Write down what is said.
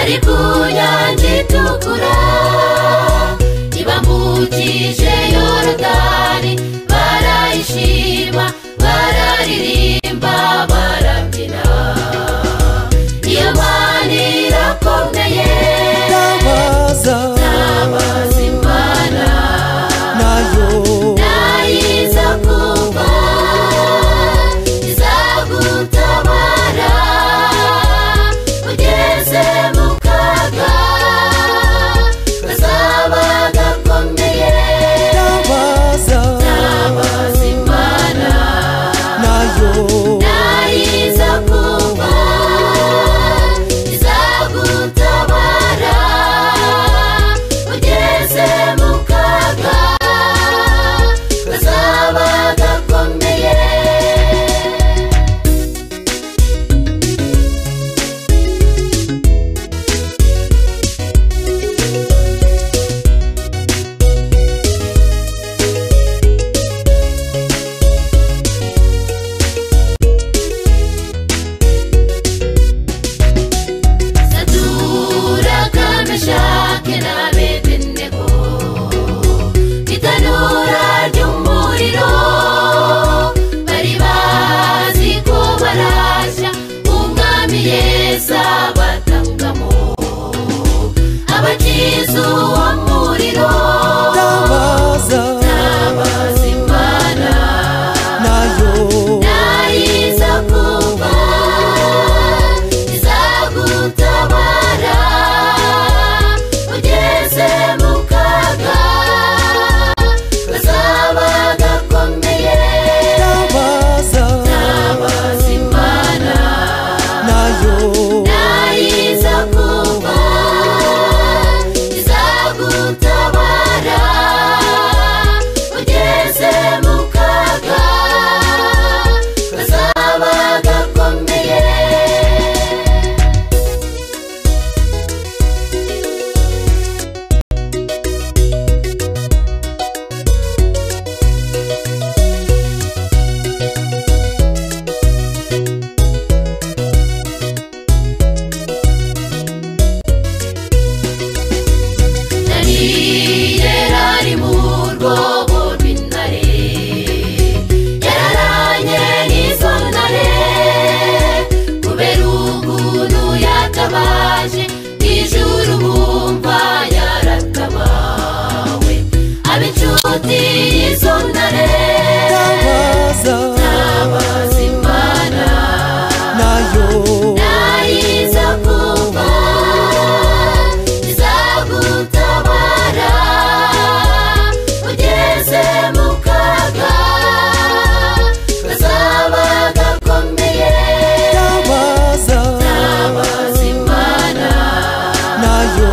bari ku nyanja itukura ibambukije Yorodani barayishima bararirimba barabyina iyo Mana irakomeye tabaza Imana nayo nayiza kumva izagutabara ugeze mu kaga kazaba gakomeye tabaza Imana nayo nayiza kumva izagutabara ugeze mu kaga kazaba gakomeye Saduraka Meshake na Abednego itanura ry'umuriro bari bazi ko barashya umwami Yesu abatangamo abakiza uwo muriro tabaza Imana nayo nayiza kumva izagutabara ugeze mu kaga kazaba gakomeye tabaza Imana nayo nayiza kumva izagutabara ugeze mu kaga kazaba gakomeye Daniyeli ari mu rwobo rw'intare yararanye n'izo ntare kubera ukuntu yatabaje ijuru bumva yaratabawe ab'inshuti y'izo ntare tabaza Imana nayo nayiza kumva izagutabara ugeze mu kaga kazaba gakomeye tabaza Imana nayo